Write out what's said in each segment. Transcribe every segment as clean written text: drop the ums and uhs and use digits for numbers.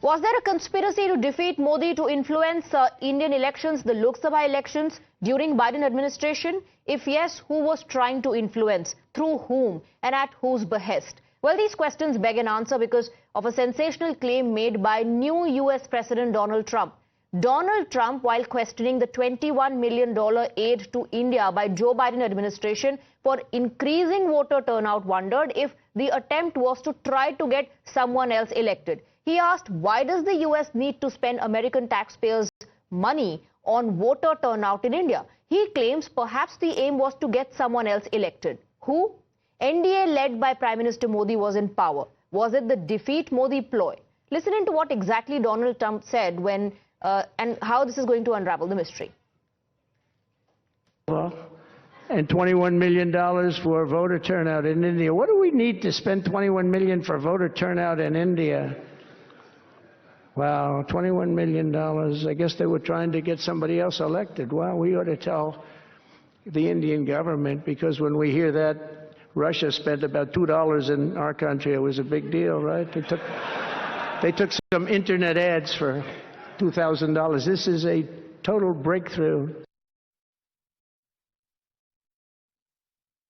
Was there a conspiracy to defeat Modi to influence Indian elections, the Lok Sabha elections during Biden administration? If yes, who was trying to influence? Through whom? And at whose behest? Well, these questions beg an answer because of a sensational claim made by new US President Donald Trump. Donald Trump, while questioning the $21 million aid to India by Joe Biden administration for increasing voter turnout, wondered if the attempt was to try to get someone else elected. He asked, why does the US need to spend American taxpayers' money on voter turnout in India? He claims perhaps the aim was to get someone else elected. Who? NDA led by Prime Minister Modi was in power. Was it the defeat Modi ploy? Listen into what exactly Donald Trump said when and how this is going to unravel the mystery. And $21 million for voter turnout in India. What do we need to spend $21 million for voter turnout in India? Wow, $21 million. I guess they were trying to get somebody else elected. Well, we ought to tell the Indian government, because when we hear that Russia spent about $2 in our country, it was a big deal, right? They took some internet ads for $2,000. This is a total breakthrough.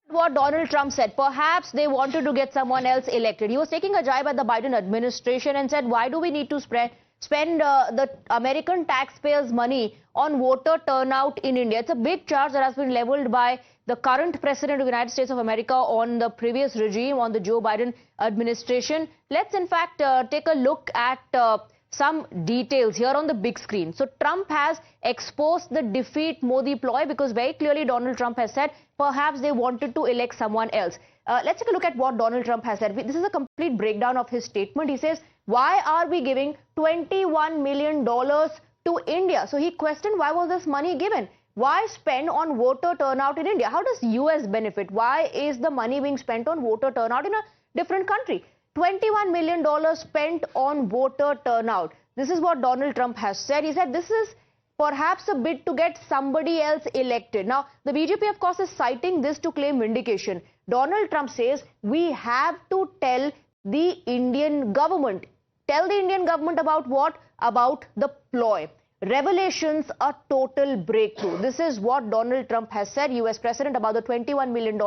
What Donald Trump said, perhaps they wanted to get someone else elected. He was taking a jibe at the Biden administration and said, why do we need to spend the American taxpayers' money on voter turnout in India? It's a big charge that has been leveled by the current president of the United States of America on the previous regime, on the Joe Biden administration. Let's in fact take a look at some details here on the big screen. So Trump has exposed the defeat Modi ploy because very clearly Donald Trump has said perhaps they wanted to elect someone else. Let's take a look at what Donald Trump has said. This is a complete breakdown of his statement. He says, why are we giving $21 million to India? So he questioned, why was this money given? Why spend on voter turnout in India? How does US benefit? Why is the money being spent on voter turnout in a different country? $21 million spent on voter turnout. This is what Donald Trump has said. He said this is perhaps a bid to get somebody else elected. Now, the BJP, of course, is citing this to claim vindication. Donald Trump says we have to tell the Indian government. Tell the Indian government about what? About the ploy. Revelations, a total breakthrough. This is what Donald Trump has said, US President, about the $21 million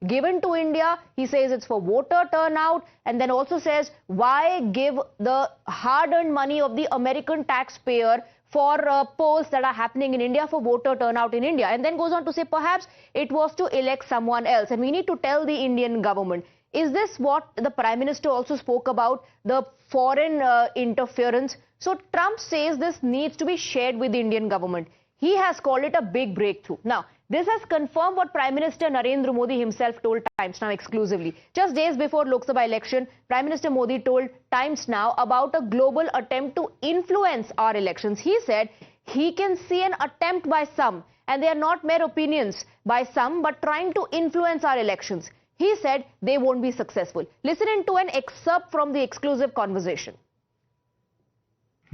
given to India. He says it's for voter turnout, and then also says, why give the hard-earned money of the American taxpayer for polls that are happening in India, for voter turnout in India? And then goes on to say, perhaps it was to elect someone else, and we need to tell the Indian government. Is this what the Prime Minister also spoke about, the foreign interference? So Trump says this needs to be shared with the Indian government. He has called it a big breakthrough. Now, this has confirmed what Prime Minister Narendra Modi himself told Times Now exclusively. Just days before Lok Sabha election, Prime Minister Modi told Times Now about a global attempt to influence our elections. He said he can see an attempt by some, and they are not mere opinions by some, but trying to influence our elections. He said they won't be successful. Listen into an excerpt from the exclusive conversation.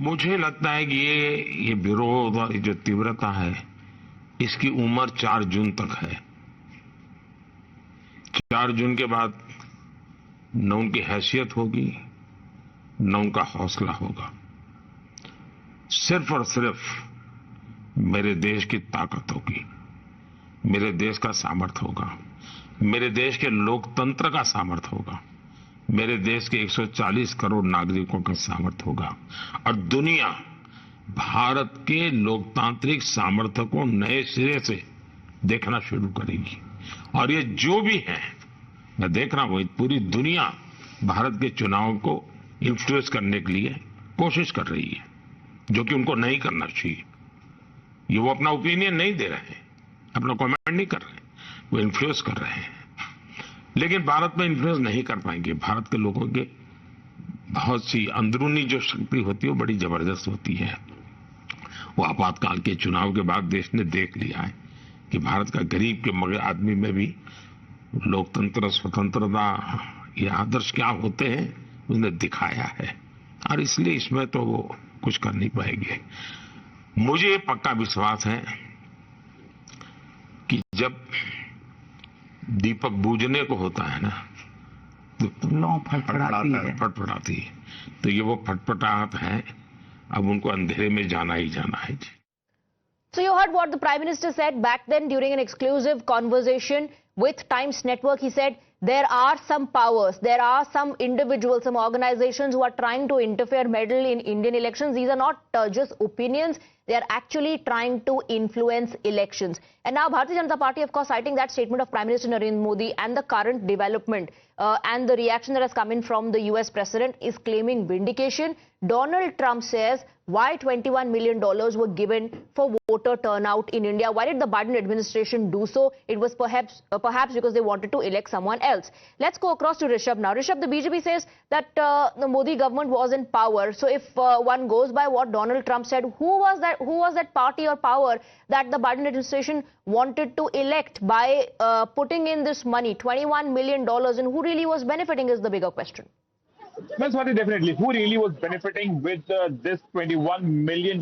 मुझे लगता है कि ये विरोध और जो तीव्रता है, इसकी उम्र 4 जून तक है। 4 जून के बाद न उनकी हैसियत होगी, न उनका हौसला होगा। सिर्फ और सिर्फ मेरे देश की ताकत होगी, मेरे देश का सामर्थ्य होगा, मेरे देश के लोकतंत्र का सामर्थ्य होगा, मेरे देश के 140 करोड़ नागरिकों का सामर्थ्य होगा, और दुनिया भारत के लोकतांत्रिक सामर्थ्य को नए सिरे से देखना शुरू करेगी। और ये जो भी है, मैं देख रहा हूं, पूरी दुनिया भारत के चुनाव को इन्फ्लुएंस करने के लिए कोशिश कर रही है, जो कि उनको नहीं करना चाहिए। ये वो अपना ओपिनियन नहीं दे रहे हैं, अपना कमेंट नहीं कर रहे, वो इन्फ्लुएंस कर रहे हैं। लेकिन भारत में इन्फ्लुएंस नहीं कर पाएंगे। भारत के लोगों के बहुत सी अंदरूनी जो शक्ति होती है वो बड़ी जबरदस्त होती है। वो आपातकाल के चुनाव के बाद देश ने देख लिया है कि भारत का गरीब के मगर आदमी में भी लोकतंत्र, स्वतंत्रता, ये आदर्श क्या होते हैं उसने दिखाया है, और इसलिए इसमें तो वो कुछ कर नहीं पाएंगे। मुझे ये पक्का विश्वास है कि जब दीपक बूझने को होता है ना, तो फटफड़ाती है। तो ये वो फटफटाहट है, अब उनको अंधेरे में जाना ही जाना है जी। So you heard what the Prime Minister said back then during an exclusive conversation with Times Network. He said there are some powers, there are some individuals, some organizations who are trying to interfere, meddle in Indian elections. These are not just opinions. They are actually trying to influence elections. And now Bharatiya Janata Party, of course, citing that statement of Prime Minister Narendra Modi and the current development and the reaction that has come in from the US President, is claiming vindication. Donald Trump says why $21 million were given for voter turnout in India. Why did the Biden administration do so? It was perhaps because they wanted to elect someone else. Let's go across to Rishabh now. Rishabh, the BJP says that the Modi government was in power. So if one goes by what Donald Trump said, who was that party or power that the Biden administration wanted to elect by putting in this money, $21 million, and who really was benefiting is the bigger question. Well, Swati, definitely. Who really was benefiting with this $21 million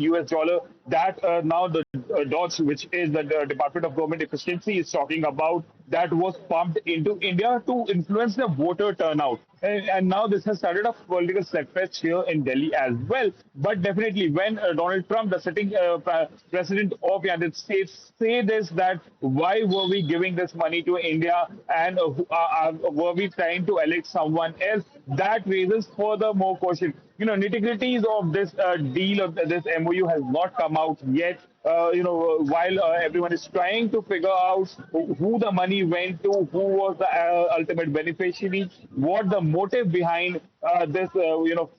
that now the DOTS, which is the Department of Government Efficiency, is talking about, that was pumped into India to influence the voter turnout. And now this has started a political slugfest here in Delhi as well. But definitely when Donald Trump, the sitting president of the United States, say this, that why were we giving this money to India and were we trying to elect someone else, that raises further more question. You know, nitty-gritties of this deal, of this MOU has not come out yet. While everyone is trying to figure out who the money went to, who was the ultimate beneficiary, what the motive behind this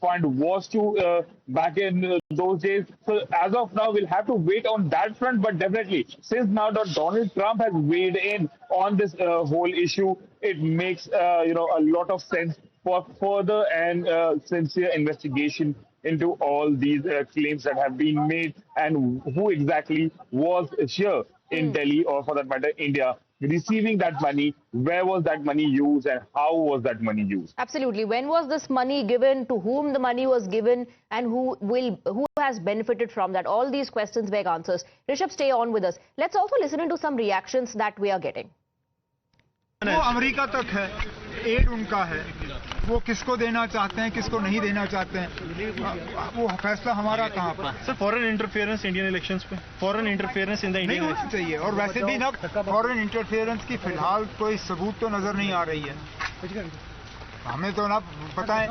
fund was to back in those days. So as of now, we'll have to wait on that front. But definitely, since now that Donald Trump has weighed in on this whole issue, it makes a lot of sense for further and sincere investigation into all these claims that have been made and who exactly was here in Delhi, or for that matter, India, receiving that money, where was that money used and how was that money used? Absolutely. When was this money given, to whom the money was given, and who has benefited from that? All these questions beg answers. Rishabh, stay on with us. Let's also listen into some reactions that we are getting. वो America तक है, add उनका है, वो किसको देना चाहते हैं, किसको नहीं देना चाहते हैं, वो फैसला हमारा कहाँ पर? Sir, foreign interference Indian elections पे, foreign interference in the Indian election चाहिए। और वैसे भी ना फॉरेन इंटरफेरेंस की फिलहाल कोई सबूत तो नजर नहीं आ रही है। हमें तो ना पता है,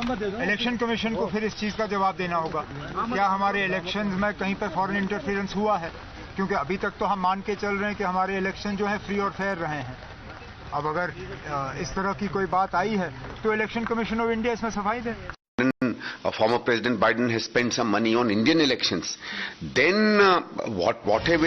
इलेक्शन कमीशन को फिर इस चीज का जवाब देना होगा, क्या हमारे इलेक्शंस में कहीं पर फॉरेन इंटरफेरेंस हुआ है? क्योंकि अभी तक तो हम मान के चल रहे हैं कि हमारे इलेक्शन जो है फ्री और फेयर रहे हैं। अब अगर इस तरह की कोई बात आई है तो इलेक्शन कमीशन ऑफ इंडिया इसमें सफाई दे। Former President Biden has spent some money on Indian elections. Then whatever